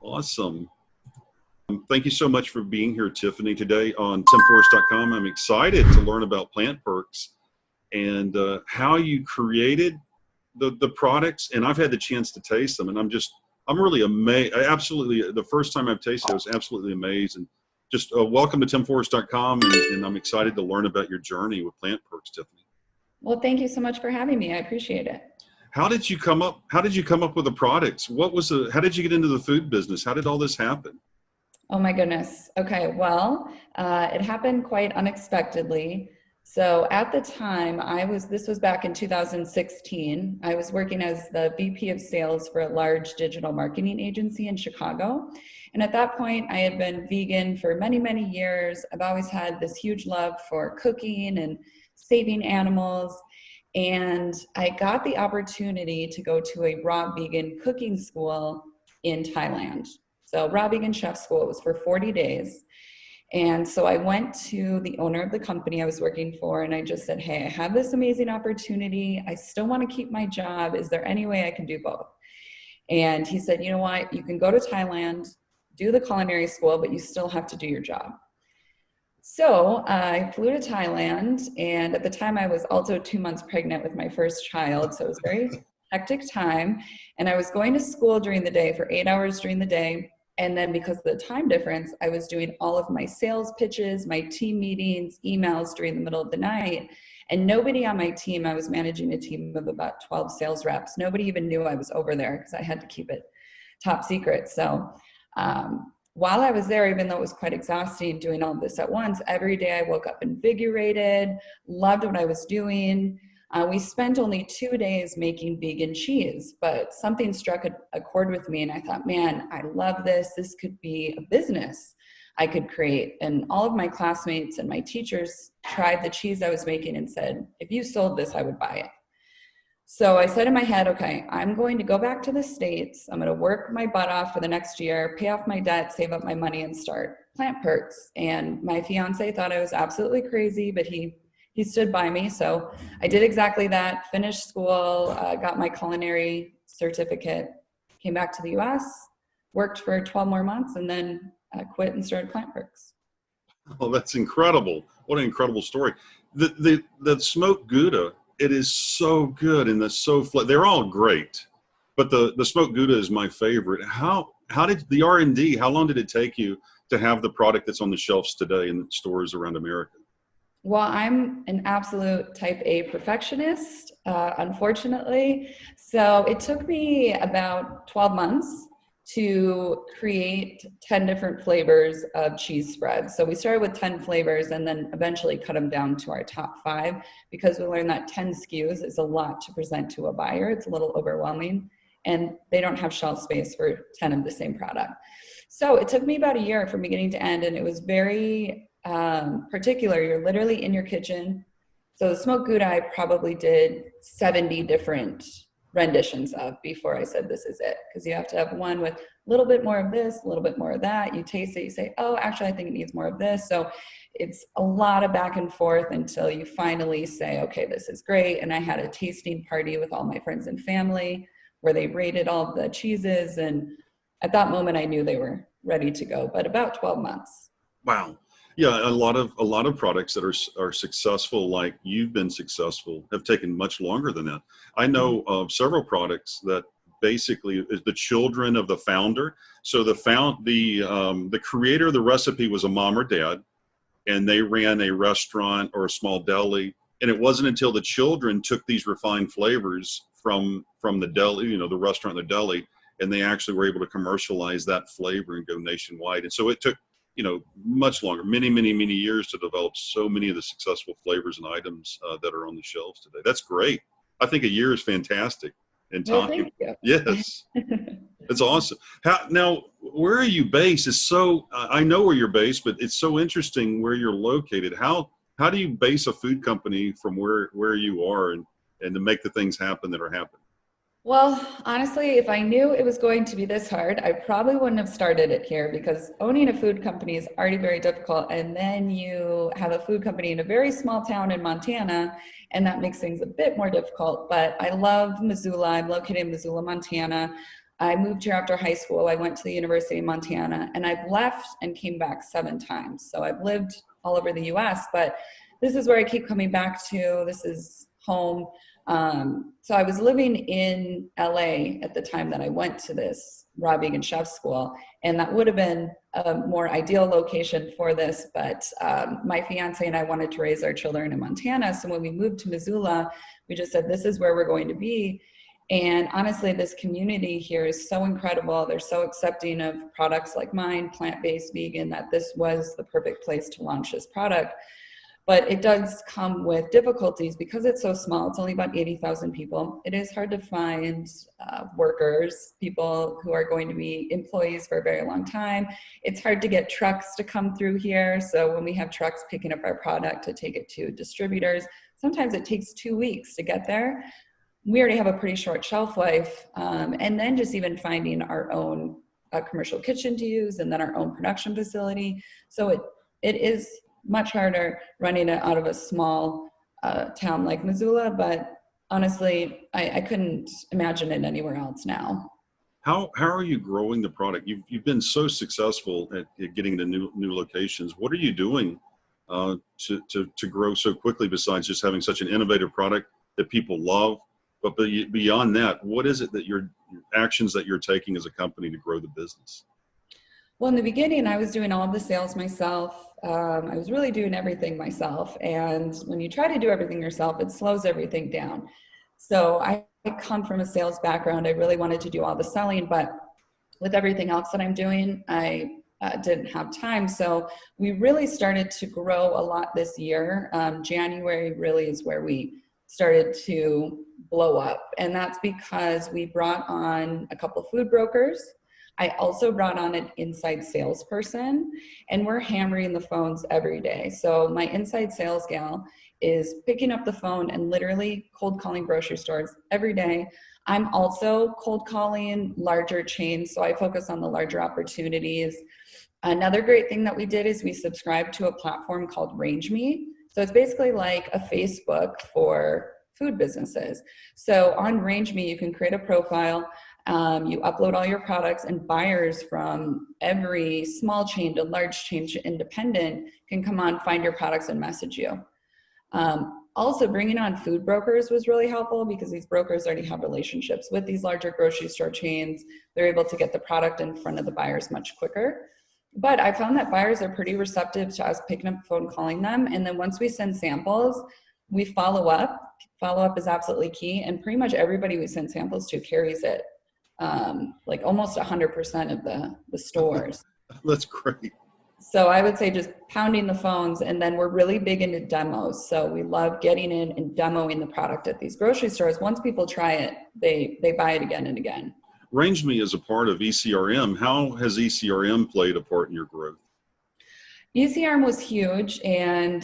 Awesome. Thank you so much for being here, Tiffany, today on timforrest.com. I'm excited to learn about Plant Perks and how you created the products. And I've had the chance to taste them, and I'm really amazed. Absolutely, the first time I've tasted it, I was absolutely amazed. And just welcome to timforrest.com, and I'm excited to learn about your journey with Plant Perks, Tiffany. Well, thank you so much for having me. I appreciate it. How did you come up with the products? How did you get into the food business? How did all this happen? Oh my goodness. Okay. Well, it happened quite unexpectedly. So at the time this was back in 2016, I was working as the VP of sales for a large digital marketing agency in Chicago. And at that point, I had been vegan for many, many years. I've always had this huge love for cooking and saving animals. And I got the opportunity to go to a raw vegan cooking school in Thailand. So raw vegan chef school, it was for 40 days. And so I went to the owner of the company I was working for, and I just said, hey, I have this amazing opportunity. I still want to keep my job. Is there any way I can do both? And he said, you know what, you can go to Thailand, do the culinary school, but you still have to do your job. So I flew to Thailand, and at the time I was also 2 months pregnant with my first child. So it was a very hectic time. And I was going to school during the day for 8 hours during the day. And then because of the time difference, I was doing all of my sales pitches, my team meetings, emails during the middle of the night. And nobody on my team, I was managing a team of about 12 sales reps. Nobody even knew I was over there because I had to keep it top secret. So while I was there, even though it was quite exhausting doing all of this at once, every day I woke up invigorated, loved what I was doing. We spent only 2 days making vegan cheese, but something struck a chord with me, and I thought, man, I love this. This could be a business I could create. And all of my classmates and my teachers tried the cheese I was making and said, if you sold this, I would buy it. So I said in my head, okay, I'm going to go back to the States. I'm going to work my butt off for the next year, pay off my debt, save up my money, and start Plant Perks. And my fiance thought I was absolutely crazy, but he stood by me. So I did exactly that, finished school, got my culinary certificate, came back to the US, worked for 12 more months, and then quit and started Plant Perks. Oh, that's incredible. What an incredible story. The smoked Gouda, it is so good, and they're all great, but the smoked Gouda is my favorite. How did the R&D, how long did it take you to have the product that's on the shelves today in stores around America? Well, I'm an absolute type A perfectionist, unfortunately. So it took me about 12 months to create 10 different flavors of cheese spreads. So we started with 10 flavors and then eventually cut them down to our top 5 because we learned that 10 SKUs is a lot to present to a buyer. It's a little overwhelming, and they don't have shelf space for 10 of the same product. So it took me about a year from beginning to end, and it was very particular. You're literally in your kitchen. So the smoked Gouda, I probably did 70 different renditions of before I said this is it, because you have to have one with a little bit more of this, a little bit more of that. You taste it, you say, oh, actually, I think it needs more of this. So it's a lot of back and forth until you finally say, okay, this is great. And I had a tasting party with all my friends and family where they rated all the cheeses. And at that moment, I knew they were ready to go, but about 12 months. Wow. Yeah, a lot of products that are successful, like you've been successful, have taken much longer than that. I know of several products that basically is the children of the founder. So the creator of the recipe was a mom or dad, and they ran a restaurant or a small deli. And it wasn't until the children took these refined flavors from the deli, the restaurant, the deli, and they actually were able to commercialize that flavor and go nationwide. And so it took much longer, many, many, many years to develop so many of the successful flavors and items that are on the shelves today. That's great. I think a year is fantastic. And well, thank you. Yes, it's awesome. Now, where are you based? I know where you're based, but it's so interesting where you're located. How do you base a food company from where you are and to make the things happen that are happening? Well, honestly, if I knew it was going to be this hard, I probably wouldn't have started it here because owning a food company is already very difficult. And then you have a food company in a very small town in Montana, and that makes things a bit more difficult. But I love Missoula. I'm located in Missoula, Montana. I moved here after high school. I went to the University of Montana, and I've left and came back 7 times. So I've lived all over the US, but this is where I keep coming back to. This is home. So I was living in LA at the time that I went to this raw vegan chef school, and that would have been a more ideal location for this. But my fiance and I wanted to raise our children in Montana. So when we moved to Missoula, we just said, this is where we're going to be. And honestly, this community here is so incredible. They're so accepting of products like mine, plant-based vegan, that this was the perfect place to launch this product. But it does come with difficulties because it's so small. It's only about 80,000 people. It is hard to find workers, people who are going to be employees for a very long time. It's hard to get trucks to come through here. So when we have trucks picking up our product to take it to distributors, sometimes it takes 2 weeks to get there. We already have a pretty short shelf life. And then just even finding our own commercial kitchen to use, and then our own production facility. So it is much harder running it out of a small town like Missoula, but honestly, I couldn't imagine it anywhere else now. How are you growing the product? You've been so successful at getting to new locations. What are you doing to grow so quickly besides just having such an innovative product that people love? But beyond that, what is it that your actions that you're taking as a company to grow the business? Well, in the beginning, I was doing all of the sales myself. I was really doing everything myself. And when you try to do everything yourself, it slows everything down. So I come from a sales background. I really wanted to do all the selling, but with everything else that I'm doing, I didn't have time. So we really started to grow a lot this year. January really is where we started to blow up. And that's because we brought on a couple food brokers. I also brought on an inside salesperson, and we're hammering the phones every day. So my inside sales gal is picking up the phone and literally cold calling grocery stores every day. I'm also cold calling larger chains, so I focus on the larger opportunities. Another great thing that we did is we subscribed to a platform called Range Me. So it's basically like a Facebook for food businesses. So on Range Me, you can create a profile. You upload all your products, and buyers from every small chain to large chain to independent can come on, find your products, and message you. Also, bringing on food brokers was really helpful because these brokers already have relationships with these larger grocery store chains. They're able to get the product in front of the buyers much quicker. But I found that buyers are pretty receptive to us picking up the phone, calling them. And then once we send samples, we follow up. Follow up is absolutely key. And pretty much everybody we send samples to carries it. Like almost 100% of the stores. That's great. So I would say just pounding the phones, and then we're really big into demos. So we love getting in and demoing the product at these grocery stores. Once people try it, they buy it again and again. RangeMe is a part of ECRM. How has ECRM played a part in your growth? ECRM was huge, and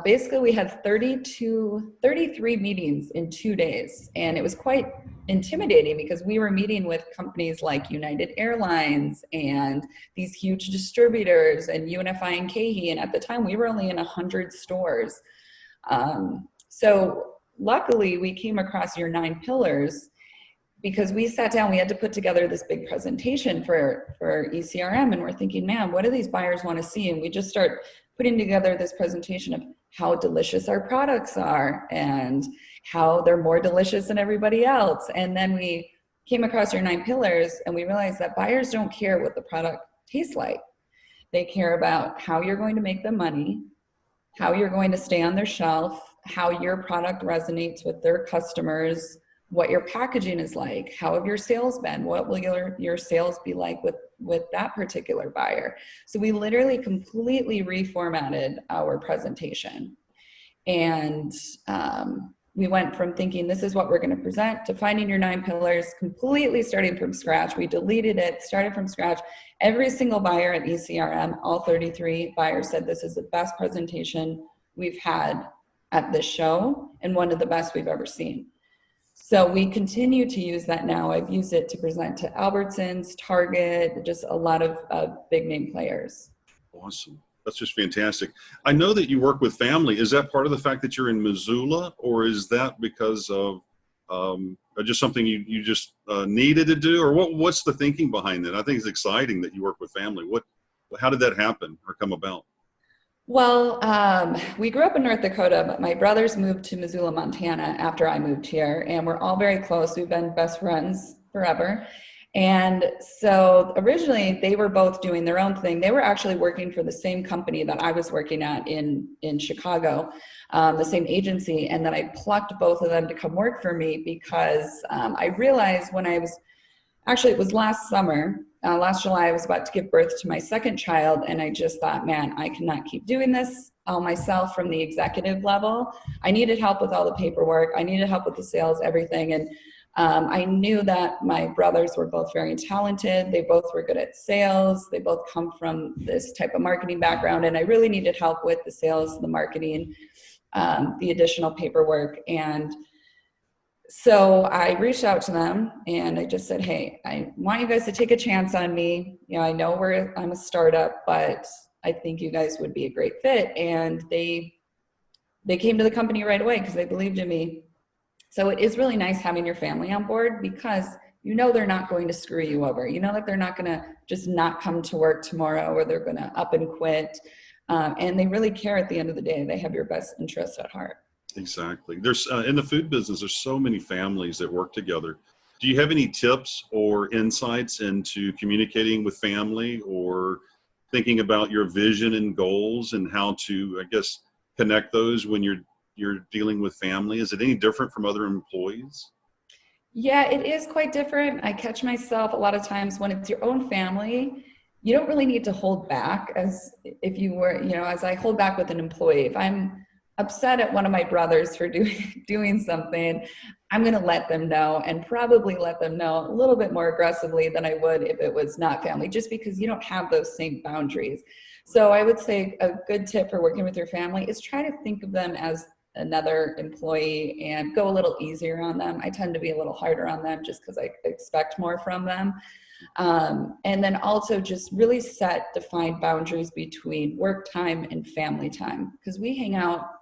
basically we had 33 meetings in 2 days, and it was quite intimidating because we were meeting with companies like United Airlines and these huge distributors and UNFI and KeHE, and at the time we were only in 100 stores. So luckily we came across your 9 pillars because we sat down, we had to put together this big presentation for ECRM, and we're thinking, man, what do these buyers want to see? And we just start putting together this presentation of how delicious our products are and how they're more delicious than everybody else. And then we came across your 9 pillars, and we realized that buyers don't care what the product tastes like. They care about how you're going to make them money, how you're going to stay on their shelf, how your product resonates with their customers, what your packaging is like, how have your sales been, what will your sales be like with that particular buyer. So we literally completely reformatted our presentation. And we went from thinking this is what we're going to present to finding your 9 pillars, completely starting from scratch. We deleted it, started from scratch. Every single buyer at ECRM, all 33 buyers said this is the best presentation we've had at this show and one of the best we've ever seen. So we continue to use that now. I've used it to present to Albertsons, Target, just a lot of big name players. Awesome. That's just fantastic. I know that you work with family. Is that part of the fact that you're in Missoula, or is that because of just something you just needed to do, or what's the thinking behind that? I think it's exciting that you work with family. How did that happen or come about? Well, we grew up in North Dakota, but my brothers moved to Missoula, Montana after I moved here, and we're all very close. We've been best friends forever. And so originally they were both doing their own thing. They were actually working for the same company that I was working at in Chicago, the same agency. And then I plucked both of them to come work for me because I realized when I was, actually it was last summer, last July, I was about to give birth to my second child. And I just thought, man, I cannot keep doing this all myself from the executive level. I needed help with all the paperwork. I needed help with the sales, everything. And I knew that my brothers were both very talented. They both were good at sales. They both come from this type of marketing background. And I really needed help with the sales, the marketing, the additional paperwork. And so I reached out to them and I just said, hey, I want you guys to take a chance on me. You know, I know I'm a startup, but I think you guys would be a great fit. And they came to the company right away because they believed in me. So it is really nice having your family on board because you know they're not going to screw you over. You know that they're not going to just not come to work tomorrow or they're going to up and quit. And they really care at the end of the day. They have your best interests at heart. Exactly. There's in the food business, there's so many families that work together. Do you have any tips or insights into communicating with family or thinking about your vision and goals and how to, I guess, connect those when you're dealing with family? Is it any different from other employees? Yeah, it is quite different. I catch myself a lot of times when it's your own family, you don't really need to hold back as if you were, you know, as I hold back with an employee. If I'm upset at one of my brothers for doing something, I'm going to let them know and probably let them know a little bit more aggressively than I would if it was not family, just because you don't have those same boundaries. So I would say a good tip for working with your family is try to think of them as another employee and go a little easier on them. I tend to be a little harder on them just because I expect more from them. And then also just really set defined boundaries between work time and family time. Because I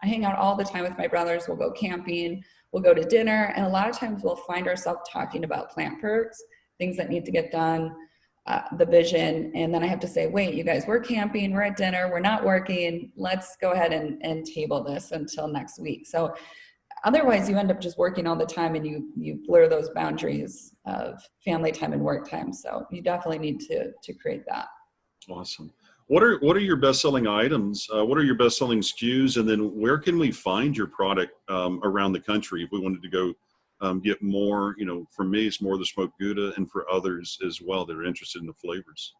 hang out all the time with my brothers. We'll go camping, we'll go to dinner, and a lot of times we'll find ourselves talking about plant perks, things that need to get done, the vision. And then I have to say, wait, you guys, we're camping, we're at dinner, we're not working. Let's go ahead and table this until next week. So otherwise you end up just working all the time and you blur those boundaries of family time and work time. So you definitely need to create that. Awesome. What are your best-selling items? What are your best-selling SKUs? And then where can we find your product around the country if we wanted to go get more? You know, for me, it's more the smoked Gouda, and for others as well that are interested in the flavors.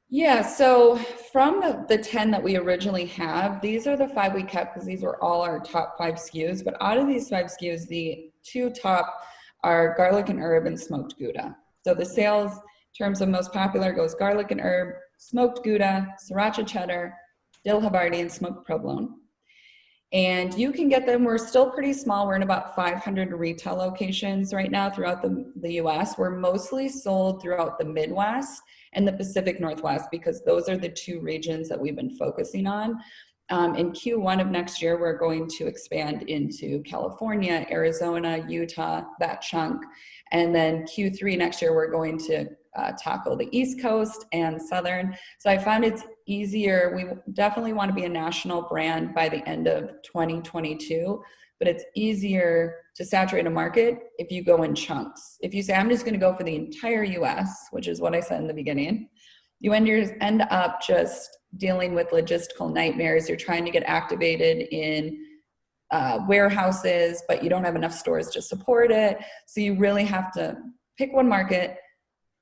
Yeah, so from the 10 that we originally have, these are the 5 we kept because these were all our top 5 SKUs. But out of these 5 SKUs, the 2 top are garlic and herb and smoked Gouda. So the sales in terms of most popular goes garlic and herb, smoked Gouda, sriracha cheddar, dill Havarti, and smoked provolone. And you can get them, we're still pretty small. We're in about 500 retail locations right now throughout the US. We're mostly sold throughout the Midwest and the Pacific Northwest because those are the 2 regions that we've been focusing on. In Q1 of next year, we're going to expand into California, Arizona, Utah, that chunk. And then Q3 next year, we're going to tackle the East Coast and Southern. So I found it's easier. We definitely want to be a national brand by the end of 2022, but it's easier to saturate a market if you go in chunks. If you say, I'm just going to go for the entire US, which is what I said in the beginning, you end up just dealing with logistical nightmares. You're trying to get activated in warehouses, but you don't have enough stores to support it. So you really have to pick one market,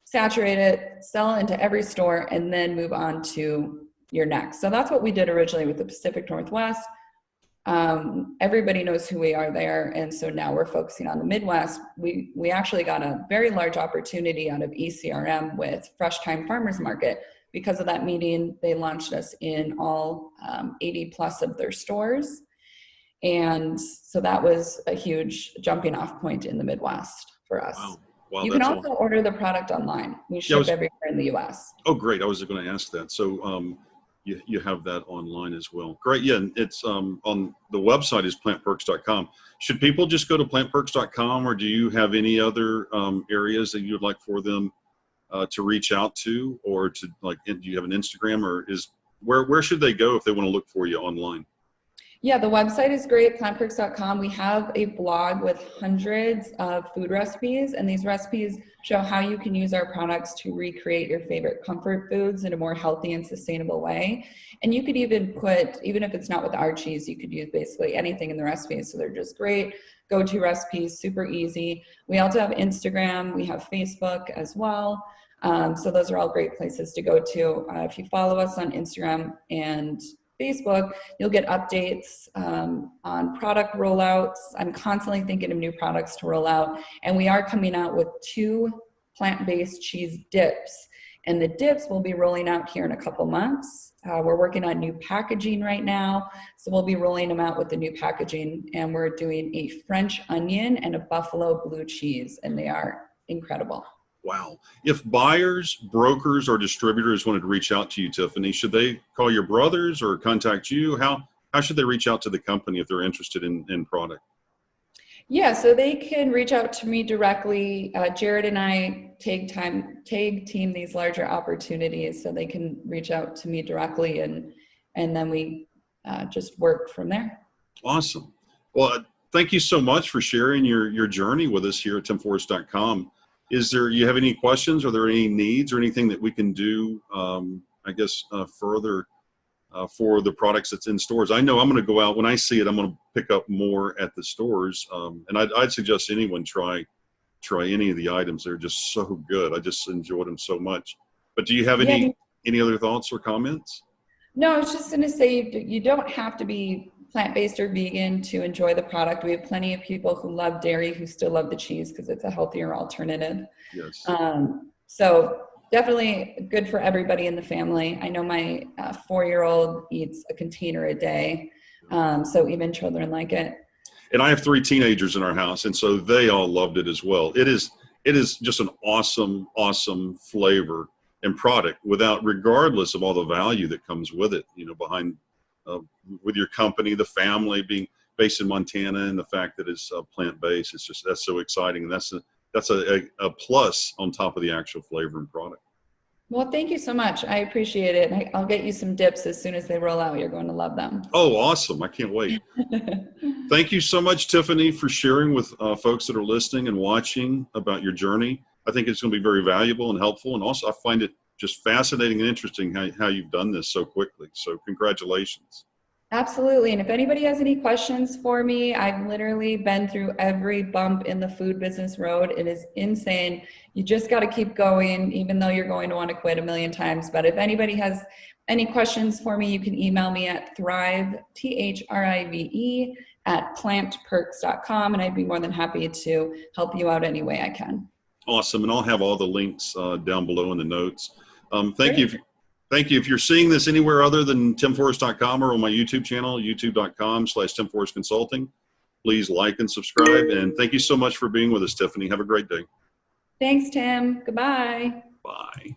saturate it, sell it into every store, and then move on to your next. So that's what we did originally with the Pacific Northwest. Everybody knows who we are there. And so now we're focusing on the Midwest. We actually got a very large opportunity out of ECRM with Fresh Time Farmers Market. Because of that meeting, they launched us in all 80 plus of their stores. And so that was a huge jumping off point in the Midwest for us. Wow. Wow, You can that's also all. order the product online. We Yeah, ship everywhere in the US. oh, great. I was going to ask that. So you have that online as well. Great. Yeah, and it's on the website is plantperks.com. Should people just go to plantperks.com, or do you have any other areas that you would like for them to reach out to, or to like, do you have an Instagram, or where should they go if they want to look for you online? Yeah, the website is great, plantperks.com. We have a blog with hundreds of food recipes, and these recipes show how you can use our products to recreate your favorite comfort foods in a more healthy and sustainable way. And you could even even if it's not with our cheese, you could use basically anything in the recipes. So they're just great go-to recipes, super easy. We also have Instagram, we have Facebook as well. So those are all great places to go to. If you follow us on Instagram and Facebook, you'll get updates on product rollouts. I'm constantly thinking of new products to roll out, and we are coming out with 2 plant-based cheese dips, and the dips will be rolling out here in a couple months. We're working on new packaging right now, so we'll be rolling them out with the new packaging, and we're doing a French onion and a buffalo blue cheese, and they are incredible. Wow. If buyers, brokers, or distributors wanted to reach out to you, Tiffany, should they call your brothers or contact you? How should they reach out to the company if they're interested in product? Yeah, so they can reach out to me directly. Jared and I tag team these larger opportunities, so they can reach out to me directly, and then we just work from there. Awesome. Well, thank you so much for sharing your journey with us here at timforrest.com. You have any questions? Are there any needs or anything that we can do, further for the products that's in stores? I know I'm going to go out when I see it. I'm going to pick up more at the stores, and I'd suggest anyone try any of the items. They're just so good. I just enjoyed them so much. But do you have any other thoughts or comments? No, I was just going to say you don't have to be plant-based or vegan to enjoy the product. We have plenty of people who love dairy who still love the cheese because it's a healthier alternative. Yes. So definitely good for everybody in the family. I know my 4-year-old eats a container a day, so even children like it. And I have 3 teenagers in our house, and so they all loved it as well. It is just an awesome flavor and product, regardless of all the value that comes with it, behind with your company, the family being based in Montana, and the fact that it's plant-based. That's so exciting. And that's a plus on top of the actual flavor and product. Well, thank you so much. I appreciate it. I'll get you some dips as soon as they roll out. You're going to love them. Oh, awesome. I can't wait. Thank you so much, Tiffany, for sharing with folks that are listening and watching about your journey. I think it's going to be very valuable and helpful. And also I find it just fascinating and interesting how you've done this so quickly. So congratulations. Absolutely. And if anybody has any questions for me, I've literally been through every bump in the food business road. It is insane. You just got to keep going, even though you're going to want to quit a million times. But if anybody has any questions for me, you can email me at thrive, THRIVE, @plantperks.com. And I'd be more than happy to help you out any way I can. Awesome. And I'll have all the links down below in the notes. Thank you. Thank you. If you're seeing this anywhere other than timforrest.com or on my YouTube channel, youtube.com/timforrest consulting, please like and subscribe. And thank you so much for being with us, Tiffany. Have a great day. Thanks, Tim. Goodbye. Bye.